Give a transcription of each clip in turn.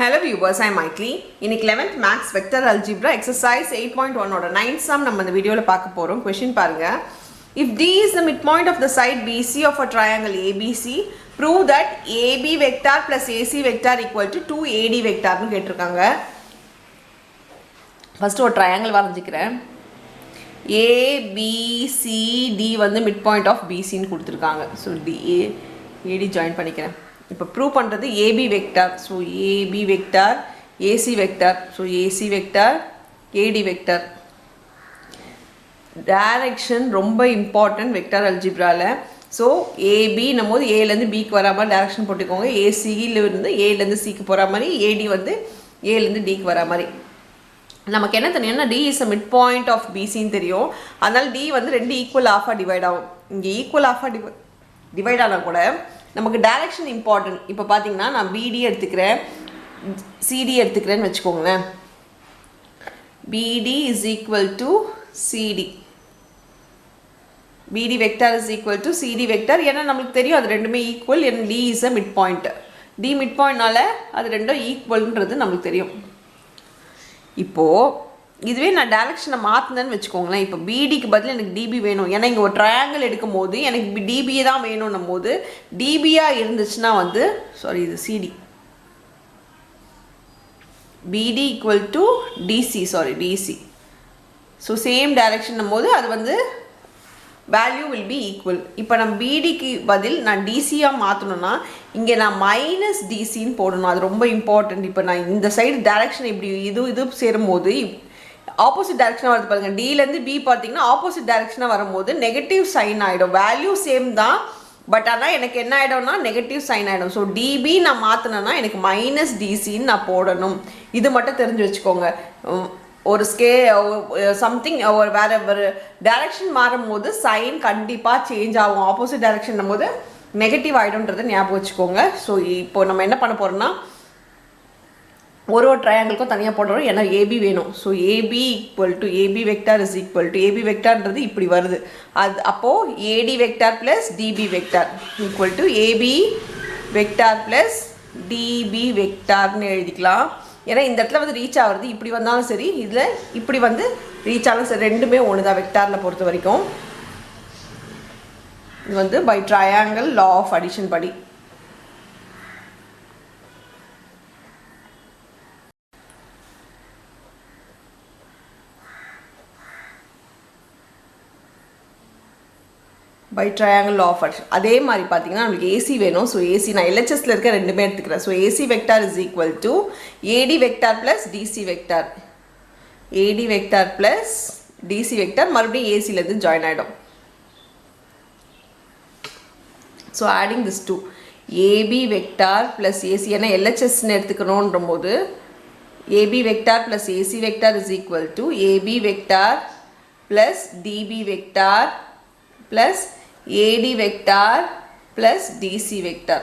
Hello viewers, I am Maitli. In 11th Maths Vector Algebra exercise 8.1 oda 9th sum நம்ம இந்த வீடியோல பார்க்க போறோம். Question பாருங்க. If D is the midpoint of the side BC of a triangle ABC, prove that AB vector plus AC vector equal to 2AD vector னு கேட்டிருக்காங்க. First ஒரு triangle வரைஞ்சிக்கிறேன். ABCD வந்து midpoint of BC னு கொடுத்திருக்காங்க. So AD join பண்ணிக்கிறேன். இப்போ prove பண்ணுறது AB vector. So AB vector, AC vector. So AC vector, AD vector. Direction ரொம்ப இம்பார்ட்டன்ட் வெக்டார் அல்ஜிப்ராவில். ஸோ ஏபின்னும் போது ஏலேருந்து பிக்கு வரா மாதிரி டைரக்ஷன் போட்டுக்கோங்க. ஏசியிலிருந்து ஏலேருந்து சிக்கு போகிற மாதிரி, ஏடி வந்து ஏலேருந்து டிக்கு வரா மாதிரி. நமக்கு என்ன தெரியும்னா D is a mid point of பிசின்னு தெரியும். அதனால் டி வந்து ரெண்டு ஈக்குவல் ஆஃபாக டிவைட் ஆகும். இங்கே ஈக்குவல் ஆஃபாக டிவைட் ஆனால் கூட நமக்கு டைரக்ஷன் இம்பார்ட்டன்ட். இப்போ பார்த்தீங்கன்னா நான் பிடி எடுத்துக்கிறேன், சிடி எடுத்துக்கிறேன்னு வச்சுக்கோங்களேன். BD is equal to CD, BD vector is equal to CD vector. ஏன்னா நம்மளுக்கு தெரியும் அது ரெண்டுமே ஈக்குவல். ஏன்னா D is a mid point. D mid பாயிண்ட்னால அது ரெண்டும் ஈக்குவல்ன்றது நம்மளுக்கு தெரியும். இப்போது இதுவே நான் டைரக்ஷனை மாற்றினேன்னு வச்சுக்கோங்களேன். இப்போ பிடிக்கு பதில் எனக்கு டிபி வேணும். ஏன்னா இங்கே ஒரு ட்ரையாங்கிள் எடுக்கும் போது எனக்கு டிபியே தான் வேணும்னும் போது டிபியாக இருந்துச்சுன்னா வந்து இது C D, B D equal to D C, D C. So same direction போது அது வந்து வேல்யூ வில் பி ஈக்குவல். இப்போ நம்ம பிடிக்கு பதில் நான் டிசியாக மாற்றணும்னா இங்கே நான் மைனஸ் டிசின்னு போடணும். அது ரொம்ப இம்பார்ட்டன்ட். இப்போ நான் இந்த சைடு டைரக்ஷன் இப்படி இது சேரும்போது ஆப்போசிட் டைரக்ஷனாக வருது பாருங்கள். டிலேருந்து பி பார்த்தீங்கன்னா ஆப்போசிட் டைரக்ஷனாக வரும்போது நெகட்டிவ் சைன் ஆகிடும். வேல்யூ சேம் தான், பட் ஆனால் எனக்கு என்ன ஆகிடும்னா நெகட்டிவ் சைன் ஆகிடும். ஸோ டிபி நான் மாற்றினேன்னா எனக்கு மைனஸ் டிசின்னு நான் போடணும். இது மட்டும் தெரிஞ்சு வச்சுக்கோங்க. ஒரு சம்திங் ஒரு வேறு ஒரு டைரக்ஷன் மாறும்போது சைன் கண்டிப்பாக சேஞ்ச் ஆகும். ஆப்போசிட் டைரக்ஷன் போது நெகட்டிவ் ஆகிடும்ன்றதை ஞாபகம் வச்சுக்கோங்க. ஸோ இப்போ நம்ம என்ன பண்ண போகிறோம்னா ஒரு ட்ரையாங்கிளுக்கும் தனியாக போடுறோம். ஏன்னா ஏபி வேணும். So AB equal to AB vector is equal to AB வெக்டார்ன்றது இப்படி வருது. அது அப்போது AD vector plus DB vector equal to AB vector plus DB வெக்டார்னு எழுதிக்கலாம். ஏன்னா இந்த இடத்துல வந்து ரீச் ஆகுறது இப்படி வந்தாலும் சரி, இதில் இப்படி வந்து ரீச் ஆனாலும் சரி, ரெண்டுமே ஒன்று தான் வெக்டாரில் பொறுத்த வரைக்கும். இது வந்து by triangle law of addition படி. By triangle law of addition. அதே மாதிரி பார்த்தீங்கன்னா நம்மளுக்கு ஏசி வேணும். ஸோ ஏசி நான் எல்ஹெச்எஸில் இருக்க ரெண்டுமே எடுத்துக்கிறேன். So AC vector is equal to AD vector plus DC vector. AD vector plus DC vector மறுபடியும் ஏசிலேருந்து ஜாயின் ஆகிடும். So adding this to AB vector plus AC, ஏன்னா எல்ஹெச்எஸ்ன்னு எடுத்துக்கணுன்ற போது AB vector plus AC vector is equal to AB vector plus DB vector plus AD vector plus DC vector.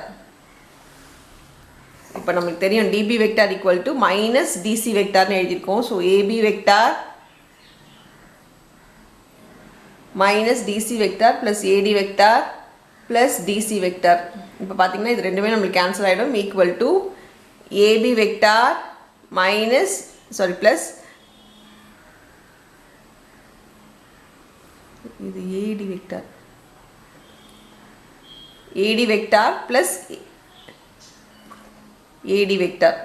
இப்போ நமக்கு தெரியும் DB vector equal to minus DC வெக்டார்னு எழுதியிருக்கோம். So AB vector minus DC vector plus AD vector plus DC vector. இப்போ பார்த்தீங்கன்னா இது ரெண்டுமே நம்மளுக்கு கேன்சல் ஆகிடும். Equal to AB vector minus plus இது AD vector, AD vector plus AD vector.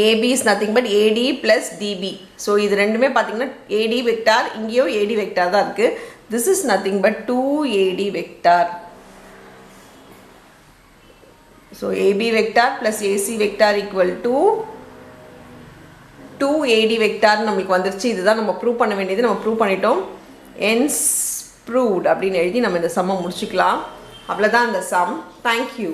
AB is nothing but AD plus DB. So இது ரெண்டுமே பார்த்தீங்கன்னா ஏடி வெக்டார், இங்கேயோ ஏடி வெக்டார் தான் இருக்குது. This is nothing but 2AD vector. So AB vector plus AC vector equal to 2AD vector நம்மளுக்கு வந்துருச்சு. இதுதான் நம்ம ப்ரூவ் பண்ண வேண்டியது. நம்ம ப்ரூவ் பண்ணிட்டோம். என்ஸ் ப்ரூவ்ட் அப்படின்னு எழுதி நம்ம இந்த சம்மை முடிச்சுக்கலாம். அவ்வளோதான் இந்த சம். தேங்க்யூ.